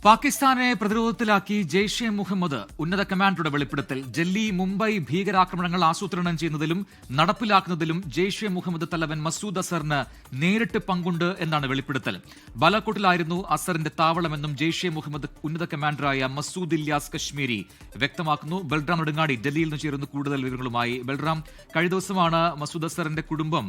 പാകിസ്ഥാനെ പ്രതിരോധത്തിലാക്കി ജെയ്ഷെ മുഹമ്മദ് ഉന്നത കമാൻഡറുടെ വെളിപ്പെടുത്തൽ. ഡൽഹി മുംബൈ ഭീകരാക്രമണങ്ങൾ ആസൂത്രണം ചെയ്യുന്നതിലും നടപ്പിലാക്കുന്നതിലും ജെയ്ഷെ മുഹമ്മദ് തലവൻ മസൂദ് അസറിന് നേരിട്ട് പങ്കുണ്ട് എന്നാണ് വെളിപ്പെടുത്തൽ. ബാലാക്കോട്ടിലായിരുന്നു അസറിന്റെ താവളമെന്നും ജെയ്ഷെ മുഹമ്മദ് ഉന്നത കമാൻഡറായ മസൂദ് ഇല്യാസ് കശ്മീരി വ്യക്തമാക്കുന്നു. ബൽറാം നെടുങ്ങാടി ഡൽഹിയിൽ നിന്ന് ചേരുന്നു കൂടുതൽ വിവരങ്ങളുമായി. ബൽറാം, കഴിഞ്ഞ ദിവസമാണ് മസൂദ് അസറിന്റെ കുടുംബം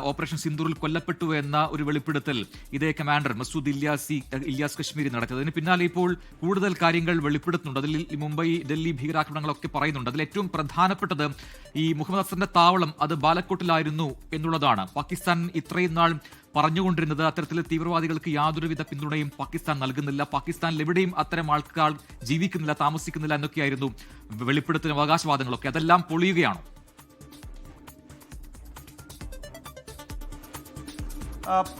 ഓപ്പറേഷൻ സിന്ദൂറിൽ കൊല്ലപ്പെട്ടു എന്ന ഒരു വെളിപ്പെടുത്തൽ ഇതേ കമാൻഡർ മസൂദ് ഇല്യാസ് കശ്മീരി നടത്തിയത്. അതിന് പിന്നാലെ ഇപ്പോൾ കൂടുതൽ കാര്യങ്ങൾ വെളിപ്പെടുത്തുന്നുണ്ട്. അതിൽ മുംബൈ ഡൽഹി ഭീകരാക്രമണങ്ങളൊക്കെ പറയുന്നുണ്ട്. അതിൽ ഏറ്റവും പ്രധാനപ്പെട്ടത് ഈ മുഹമ്മദ് അസറിന്റെ താവളം അത് ബാലക്കോട്ടിലായിരുന്നു എന്നുള്ളതാണ്. പാകിസ്ഥാൻ ഇത്രയും നാൾ പറഞ്ഞുകൊണ്ടിരുന്നത് അത്തരത്തിലെ തീവ്രവാദികൾക്ക് യാതൊരുവിധ പിന്തുണയും പാകിസ്ഥാൻ നൽകുന്നില്ല, പാകിസ്ഥാനിൽ എവിടെയും അത്തരം ആൾക്കാർ ജീവിക്കുന്നില്ല, താമസിക്കുന്നില്ല എന്നൊക്കെയായിരുന്നു വെളിപ്പെടുത്തലും അവകാശവാദങ്ങളൊക്കെ. അതെല്ലാം പൊളിയുകയാണോ?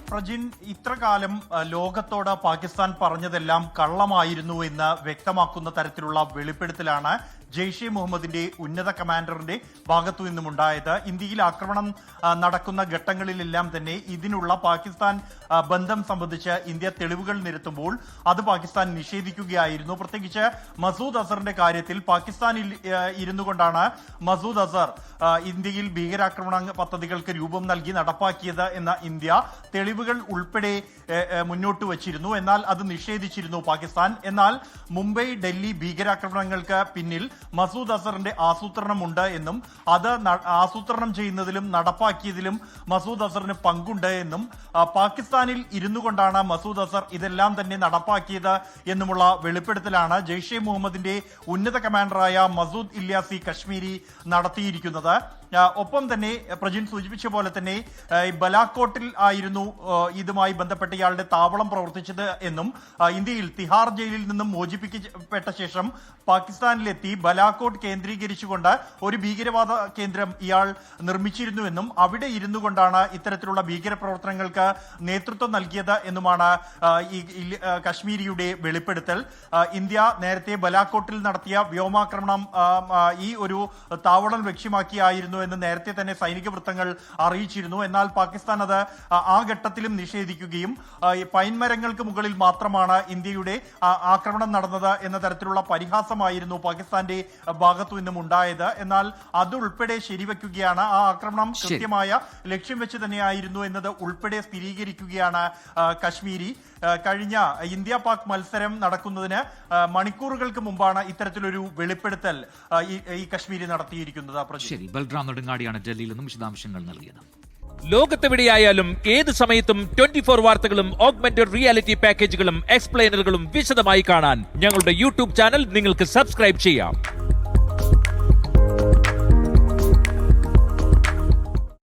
പ്രജിൻ, ഇത്രകാലം ലോകത്തോട് പാകിസ്ഥാൻ പറഞ്ഞതെല്ലാം കള്ളമായിരുന്നു എന്ന് വ്യക്തമാക്കുന്ന തരത്തിലുള്ള വെളിപ്പെടുത്തലാണ് ജെയ്ഷെ മുഹമ്മദിന്റെ ഉന്നത കമാൻഡറിന്റെ ഭാഗത്തു നിന്നുമുണ്ടായത്. ഇന്ത്യയിൽ ആക്രമണം നടക്കുന്ന ഘട്ടങ്ങളിലെല്ലാം തന്നെ ഇതിനുള്ള പാകിസ്ഥാൻ ബന്ധം സംബന്ധിച്ച് ഇന്ത്യ തെളിവുകൾ നിരത്തുമ്പോൾ അത് പാകിസ്ഥാൻ നിഷേധിക്കുകയായിരുന്നു. പ്രത്യേകിച്ച് മസൂദ് അസറിന്റെ കാര്യത്തിൽ പാകിസ്ഥാനിൽ ഇരുന്നു കൊണ്ടാണ് മസൂദ് അസർ ഇന്ത്യയിൽ ഭീകരാക്രമണ പദ്ധതികൾക്ക് രൂപം നൽകി നടപ്പാക്കിയത് എന്ന ഇന്ത്യ തെളിവുകൾ ഉൾപ്പെടെ മുന്നോട്ട് വച്ചിരുന്നു. എന്നാൽ അത് നിഷേധിച്ചിരുന്നു പാകിസ്ഥാൻ. എന്നാൽ മുംബൈ ഡൽഹി ഭീകരാക്രമണങ്ങൾക്ക് പിന്നിൽ മസൂദ് അസറിന്റെ ആസൂത്രണമുണ്ട് എന്നും അത് ആസൂത്രണം ചെയ്യുന്നതിലും നടപ്പാക്കിയതിലും മസൂദ് അസറിന് പങ്കുണ്ട് എന്നും പാകിസ്ഥാനിൽ ഇരുന്നു കൊണ്ടാണ് മസൂദ് അസർ ഇതെല്ലാം തന്നെ നടപ്പാക്കിയത് എന്നുമുള്ള വെളിപ്പെടുത്തലാണ് ജെയ്ഷെ മുഹമ്മദിന്റെ ഉന്നത കമാൻഡറായ മസൂദ് ഇല്യാസി കശ്മീരി നടത്തിയിരിക്കുന്നത്. ഒപ്പം തന്നെ പ്രജിൻ സൂചിപ്പിച്ച പോലെ തന്നെ ബലാക്കോട്ടിൽ ആയിരുന്നു ഇതുമായി ബന്ധപ്പെട്ട ഇയാളുടെ താവളം പ്രവർത്തിച്ചത് എന്നും ഇന്ത്യയിൽ തിഹാർ ജയിലിൽ നിന്നും മോചിപ്പിക്കപ്പെട്ട ശേഷം പാകിസ്ഥാനിലെത്തി ബലാക്കോട്ട് കേന്ദ്രീകരിച്ചുകൊണ്ട് ഒരു ഭീകരവാദ കേന്ദ്രം ഇയാൾ നിർമ്മിച്ചിരുന്നുവെന്നും അവിടെ ഇരുന്നു കൊണ്ടാണ് ഇത്തരത്തിലുള്ള ഭീകരപ്രവർത്തനങ്ങൾക്ക് നേതൃത്വം നൽകിയത് എന്നുമാണ് ഈ കശ്മീരിയുടെ വെളിപ്പെടുത്തൽ. ഇന്ത്യ നേരത്തെ ബലാക്കോട്ടിൽ നടത്തിയ വ്യോമാക്രമണം ഈ ഒരു താവളം ലക്ഷ്യമാക്കിയായിരുന്നു എന്ന് നേരത്തെ തന്നെ സൈനിക വൃത്തങ്ങൾ അറിയിച്ചിരുന്നു. എന്നാൽ പാകിസ്ഥാൻ അത് ആ ഘട്ടത്തിലും നിഷേധിക്കുകയും പൈൻമരങ്ങൾക്ക് മുകളിൽ മാത്രമാണ് ഇന്ത്യയുടെ ആക്രമണം നടന്നത് എന്ന തരത്തിലുള്ള പരിഹാസമായിരുന്നു പാകിസ്ഥാന്റെ ഭാഗത്തു നിന്നും ഉണ്ടായത്. എന്നാൽ അതുൾപ്പെടെ ശരിവെക്കുകയാണ്. ആ ആക്രമണം കൃത്യമായ ലക്ഷ്യം വെച്ച് തന്നെയായിരുന്നു എന്നത് ഉൾപ്പെടെ സ്ഥിരീകരിക്കുകയാണ് കശ്മീരി. കഴിഞ്ഞ ഇന്ത്യ പാക് മത്സരം നടക്കുന്നതിന് മണിക്കൂറുകൾക്ക് മുമ്പാണ് ഇത്തരത്തിലൊരു വെളിപ്പെടുത്തൽ ഈ കശ്മീരി നടത്തിയിരിക്കുന്നത്. ശരി, ബൽറാം നെടുങ്ങാടിയാണ് ഡൽഹിയിൽ നിന്നും വിശദാംശങ്ങൾ നൽകിയത്. ലോകത്തെവിടെയായാലും ഏത് സമയത്തും 24 വാർത്തകളും ഓഗ്മെന്റഡ് റിയാലിറ്റി പാക്കേജുകളും എക്സ്പ്ലെയിനറുകളും വിശദമായി കാണാൻ ഞങ്ങളുടെ യൂട്യൂബ് ചാനൽ നിങ്ങൾക്ക് സബ്സ്ക്രൈബ് ചെയ്യാം.